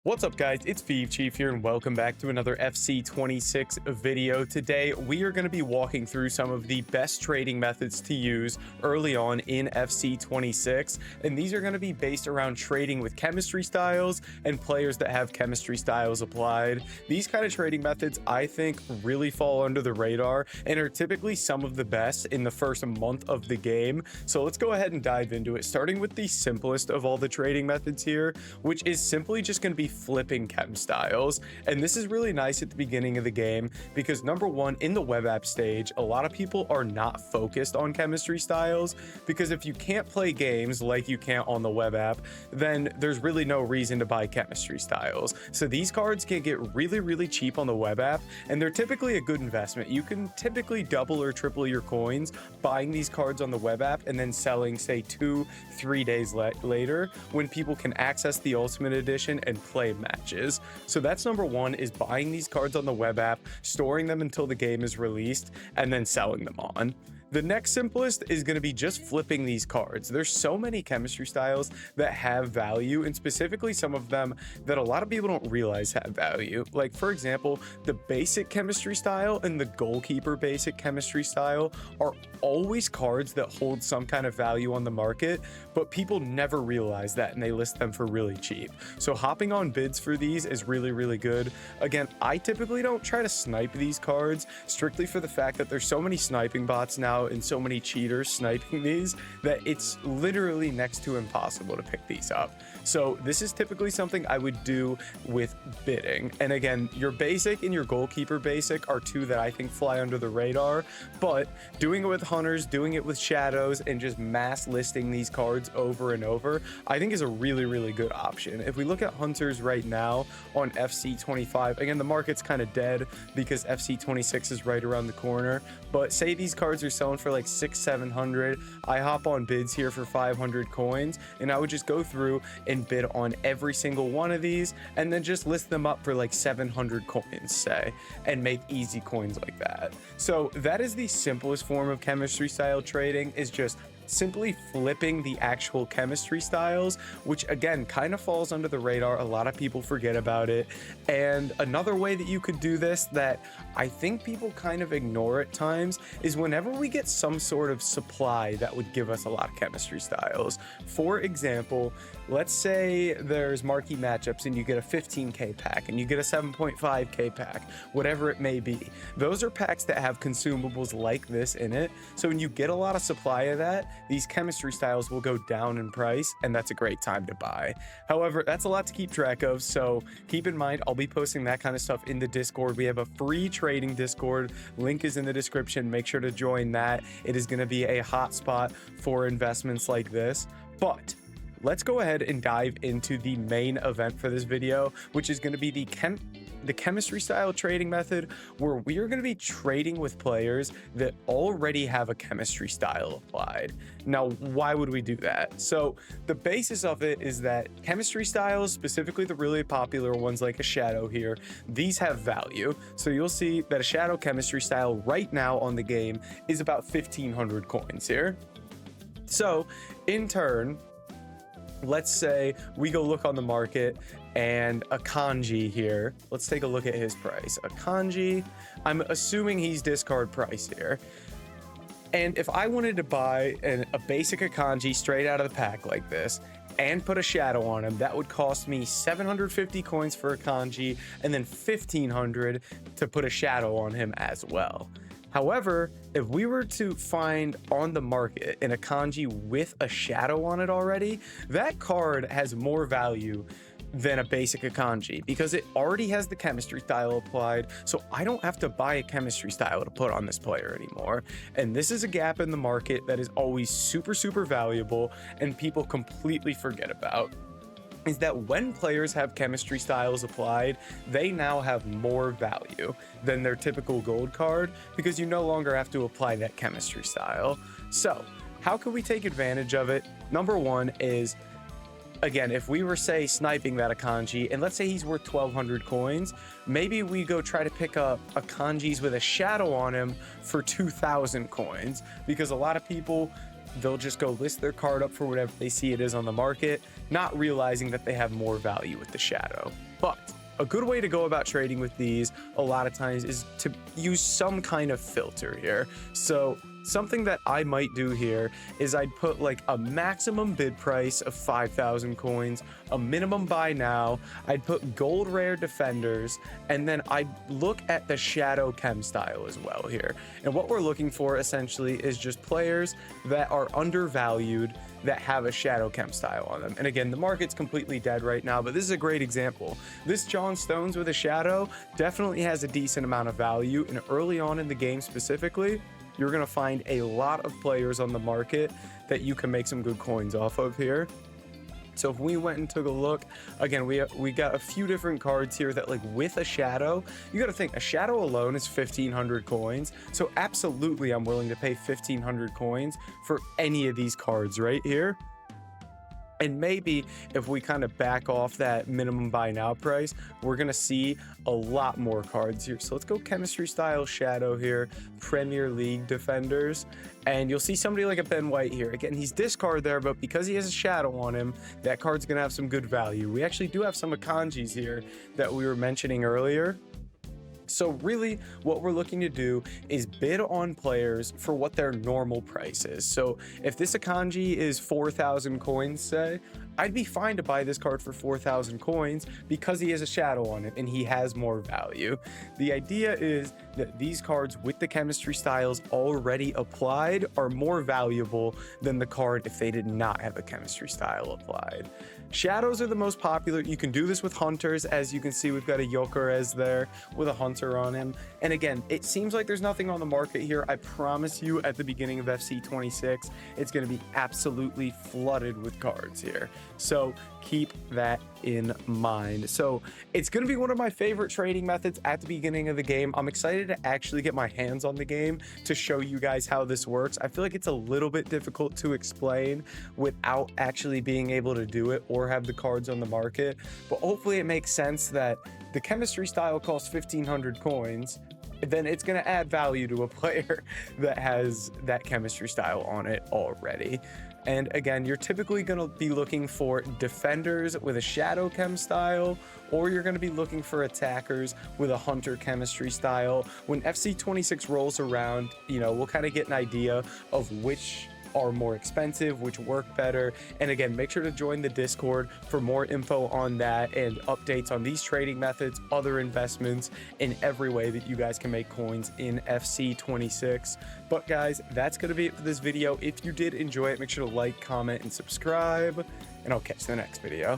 What's up, guys? It's Chief here, and welcome back to another FC26 video. Today, we are going to be walking through some of the best trading methods to use early on in FC26, and these are going to be based around trading with chemistry styles and players that have chemistry styles applied. These kind of trading methods, I think, really fall under the radar and are typically some of the best in the first month of the game. So let's go ahead and dive into it, starting with the simplest of all the trading methods here, which is simply just going to be flipping chem styles. And this is really nice at the beginning of the game because, number one, in the web app stage, a lot of people are not focused on chemistry styles, because if you can't play games like you can on the web app, then there's really no reason to buy chemistry styles. So these cards can get really cheap on the web app, and they're typically a good investment. You can typically double or triple your coins buying these cards on the web app and then selling, say, 2-3 days later, when people can access the Ultimate Edition and play matches. So that's number one, is buying these cards on the web app, storing them until the game is released, and then selling them on. The next simplest is going to be just flipping these cards. There's so many chemistry styles that have value, and specifically some of them that a lot of people don't realize have value. Like, for example, the basic chemistry style and the goalkeeper basic chemistry style are always cards that hold some kind of value on the market, but people never realize that, and they list them for really cheap. So hopping on bids for these is really good. Again, I typically don't try to snipe these cards, strictly for the fact that there's so many sniping bots now and so many cheaters sniping these that it's literally next to impossible to pick these up. So this is typically something I would do with bidding. And again, your basic and your goalkeeper basic are two that I think fly under the radar, but doing it with hunters, doing it with shadows, and just mass listing these cards over and over, I think is a really good option. If we look at hunters right now on FC25, again, the market's kind of dead because FC26 is right around the corner, but say these cards are selling for like 600-700, I hop on bids here for 500 coins, and I would just go through and bid on every single one of these and then just list them up for like 700 coins, say, and make easy coins like that. So that is the simplest form of chemistry style trading, is just simply flipping the actual chemistry styles, which again kind of falls under the radar. A lot of people forget about it. And another way that you could do this that I think people kind of ignore at times is whenever we get some sort of supply that would give us a lot of chemistry styles. For example, let's say there's marquee matchups and you get a 15k pack and you get a 7.5k pack, whatever it may be. Those are packs that have consumables like this in it. So when you get a lot of supply of that, these chemistry styles will go down in price, and that's a great time to buy. However, that's a lot to keep track of, so keep in mind I'll be posting that kind of stuff in the Discord. We have a free trading Discord, link is in the description. Make sure to join that. It is going to be a hot spot for investments like this. But let's go ahead and dive into the main event for this video, which is going to be the chemistry style trading method, where we are going to be trading with players that already have a chemistry style applied. Now, why would we do that? So the basis of it is that chemistry styles, specifically the really popular ones like a shadow here, these have value. So you'll see that a shadow chemistry style right now on the game is about 1,500 coins here. So in turn, let's say we go look on the market and a kanji here. Let's take a look at his price. A kanji, I'm assuming he's discard price here. And if I wanted to buy a basic Akanji straight out of the pack like this and put a shadow on him, that would cost me 750 coins for a kanji and then 1,500 to put a shadow on him as well. However, if we were to find on the market an Akanji with a shadow on it already, that card has more value than a basic Akanji because it already has the chemistry style applied, so I don't have to buy a chemistry style to put on this player anymore. And this is a gap in the market that is always super valuable and people completely forget about, is that when players have chemistry styles applied, they now have more value than their typical gold card because you no longer have to apply that chemistry style. So how can we take advantage of it? Number one is, again, if we were, say, sniping that Akanji, and let's say he's worth 1,200 coins, maybe we go try to pick up Akanjis with a shadow on him for 2,000 coins, because a lot of people, they'll just go list their card up for whatever they see it is on the market, not realizing that they have more value with the shadow. But a good way to go about trading with these a lot of times is to use some kind of filter here. So something that I might do here is I'd put like a maximum bid price of 5,000 coins, a minimum buy now. I'd put gold rare defenders, and then I'd look at the shadow chem style as well here. And what we're looking for essentially is just players that are undervalued that have a shadow chem style on them. And again, the market's completely dead right now, but this is a great example. This John Stones with a shadow definitely has a decent amount of value, and early on in the game specifically, you're going to find a lot of players on the market that you can make some good coins off of here. So if we went and took a look, again, we got a few different cards here that, like, with a shadow, you got to think a shadow alone is 1,500 coins. So absolutely, I'm willing to pay 1,500 coins for any of these cards right here. And maybe if we kind of back off that minimum buy now price, we're going to see a lot more cards here. So let's go chemistry style shadow here, Premier League defenders. And you'll see somebody like a Ben White here. Again, he's discard there, but because he has a shadow on him, that card's going to have some good value. We actually do have some Akanjis here that we were mentioning earlier. So really what we're looking to do is bid on players for what their normal price is. So if this Akanji is 4,000 coins, say, I'd be fine to buy this card for 4,000 coins because he has a shadow on it and he has more value. The idea is that these cards with the chemistry styles already applied are more valuable than the card if they did not have a chemistry style applied. Shadows are the most popular. You can do this with hunters. As you can see, we've got a Jokeres there with a hunter on him. And again, it seems like there's nothing on the market here. I promise you at the beginning of FC 26, it's going to be absolutely flooded with cards here. So keep that in mind. So it's going to be one of my favorite trading methods at the beginning of the game. I'm excited to actually get my hands on the game to show you guys how this works. I feel like it's a little bit difficult to explain without actually being able to do it or have the cards on the market, but hopefully it makes sense that the chemistry style costs 1,500 coins, then it's going to add value to a player that has that chemistry style on it already. And again, you're typically going to be looking for defenders with a shadow chem style, or you're going to be looking for attackers with a hunter chemistry style. When FC 26 rolls around, you know, we'll kind of get an idea of which are more expensive, which work better. And again, make sure to join the Discord for more info on that and updates on these trading methods, other investments, in every way that you guys can make coins in FC 26. But guys, that's going to be it for this video. If you did enjoy it, make sure to like, comment, and subscribe, and I'll catch you in the next video.